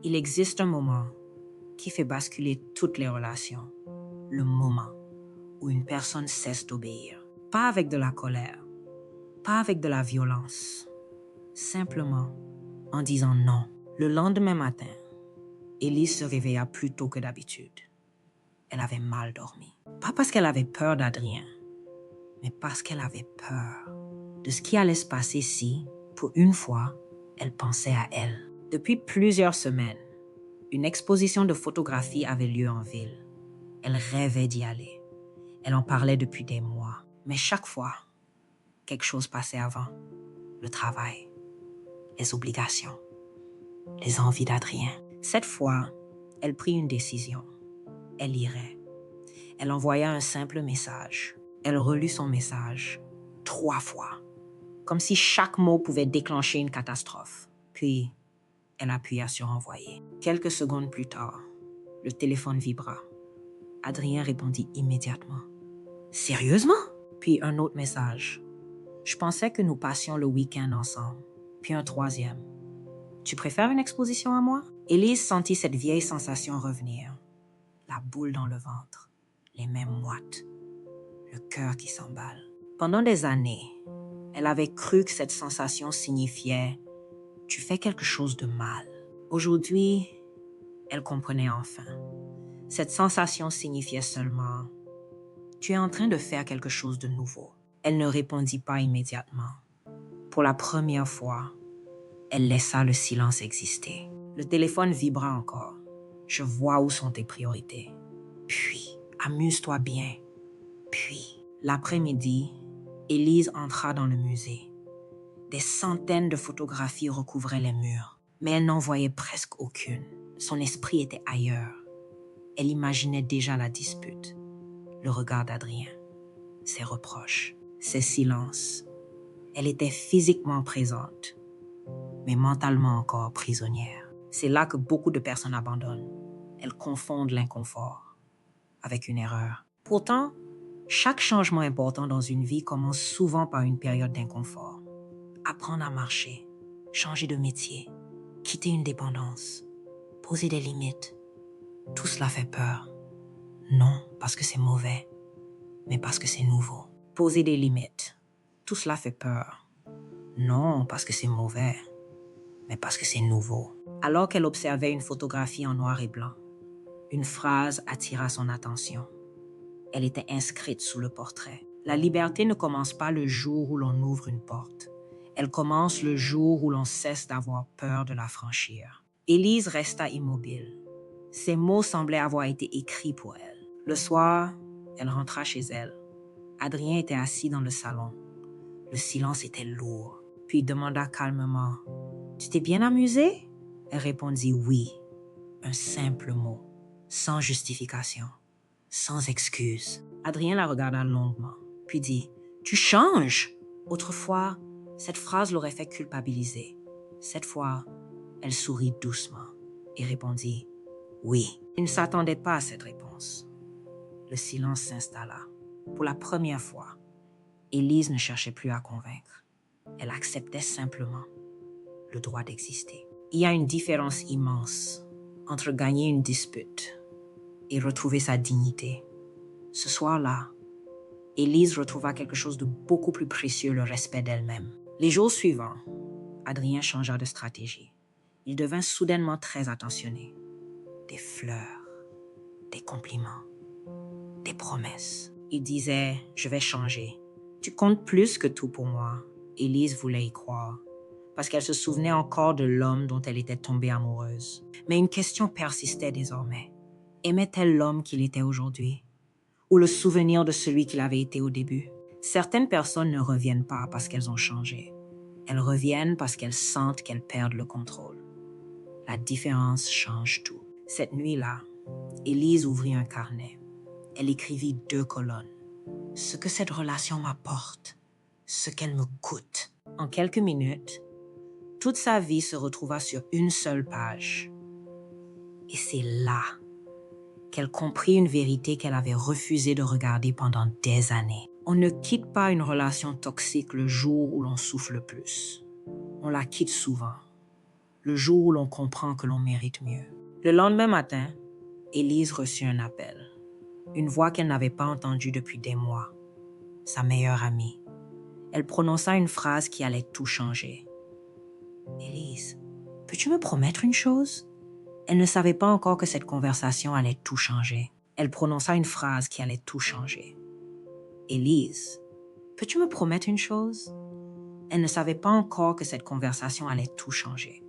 Il existe un moment qui fait basculer toutes les relations. Le moment où une personne cesse d'obéir. Pas avec de la colère, pas avec de la violence. Simplement en disant non. Le lendemain matin, Élise se réveilla plus tôt que d'habitude. Elle avait mal dormi. Pas parce qu'elle avait peur d'Adrien, mais parce qu'elle avait peur de ce qui allait se passer si, pour une fois, elle pensait à elle. Depuis plusieurs semaines, une exposition de photographie avait lieu en ville. Elle rêvait d'y aller. Elle en parlait depuis des mois. Mais chaque fois, quelque chose passait avant. Le travail, les obligations, les envies d'Adrien. Cette fois, elle prit une décision. Elle irait. Elle envoya un simple message. Elle relut son message 3 fois, comme si chaque mot pouvait déclencher une catastrophe. Puis, elle appuya sur envoyer. Quelques secondes plus tard, le téléphone vibra. Adrien répondit immédiatement. Sérieusement? Puis un autre message. Je pensais que nous passions le week-end ensemble. Puis un troisième. Tu préfères une exposition à moi? Élise sentit cette vieille sensation revenir. La boule dans le ventre, les mains moites, le cœur qui s'emballe. Pendant des années, elle avait cru que cette sensation signifiait « tu fais quelque chose de mal ». Aujourd'hui, elle comprenait enfin. Cette sensation signifiait seulement « tu es en train de faire quelque chose de nouveau ». Elle ne répondit pas immédiatement. Pour la première fois, elle laissa le silence exister. Le téléphone vibra encore. Je vois où sont tes priorités. Puis, amuse-toi bien. Puis, l'après-midi, Élise entra dans le musée. Des centaines de photographies recouvraient les murs, mais elle n'en voyait presque aucune. Son esprit était ailleurs. Elle imaginait déjà la dispute, le regard d'Adrien, ses reproches, ses silences. Elle était physiquement présente, mais mentalement encore prisonnière. C'est là que beaucoup de personnes abandonnent. Elles confondent l'inconfort avec une erreur. Pourtant, chaque changement important dans une vie commence souvent par une période d'inconfort. Apprendre à marcher, changer de métier, quitter une dépendance, poser des limites. Tout cela fait peur. Non parce que c'est mauvais, mais parce que c'est nouveau. Poser des limites. Tout cela fait peur. Non parce que c'est mauvais, mais parce que c'est nouveau. Alors qu'elle observait une photographie en noir et blanc, une phrase attira son attention. Elle était inscrite sous le portrait. La liberté ne commence pas le jour où l'on ouvre une porte. Elle commence le jour où l'on cesse d'avoir peur de la franchir. Élise resta immobile. Ces mots semblaient avoir été écrits pour elle. Le soir, elle rentra chez elle. Adrien était assis dans le salon. Le silence était lourd. Puis il demanda calmement « Tu t'es bien amusée ?» Elle répondit « Oui ». Un simple mot, sans justification, sans excuse. Adrien la regarda longuement, puis dit « Tu changes !» Autrefois, cette phrase l'aurait fait culpabiliser. Cette fois, elle sourit doucement et répondit « Oui ». Il ne s'attendait pas à cette réponse. Le silence s'installa. Pour la première fois, Élise ne cherchait plus à convaincre. Elle acceptait simplement le droit d'exister. Il y a une différence immense entre gagner une dispute et retrouver sa dignité. Ce soir-là, Élise retrouva quelque chose de beaucoup plus précieux, le respect d'elle-même. Les jours suivants, Adrien changea de stratégie. Il devint soudainement très attentionné. Des fleurs, des compliments, des promesses. Il disait « Je vais changer. Tu comptes plus que tout pour moi. » Élise voulait y croire, parce qu'elle se souvenait encore de l'homme dont elle était tombée amoureuse. Mais une question persistait désormais. Aimait-elle l'homme qu'il était aujourd'hui? Ou le souvenir de celui qu'il avait été au début? Certaines personnes ne reviennent pas parce qu'elles ont changé. Elles reviennent parce qu'elles sentent qu'elles perdent le contrôle. La différence change tout. Cette nuit-là, Élise ouvrit un carnet. Elle écrivit 2 colonnes. Ce que cette relation m'apporte, ce qu'elle me coûte. En quelques minutes, toute sa vie se retrouva sur une seule page. Et c'est là qu'elle comprit une vérité qu'elle avait refusé de regarder pendant des années. On ne quitte pas une relation toxique le jour où l'on souffre le plus. On la quitte souvent, le jour où l'on comprend que l'on mérite mieux. Le lendemain matin, Élise reçut un appel. Une voix qu'elle n'avait pas entendue depuis des mois. Sa meilleure amie. Elle prononça une phrase qui allait tout changer. « Élise, peux-tu me promettre une chose ?» Elle ne savait pas encore que cette conversation allait tout changer. Elle prononça une phrase qui allait tout changer. « Élise, peux-tu me promettre une chose ?» Elle ne savait pas encore que cette conversation allait tout changer.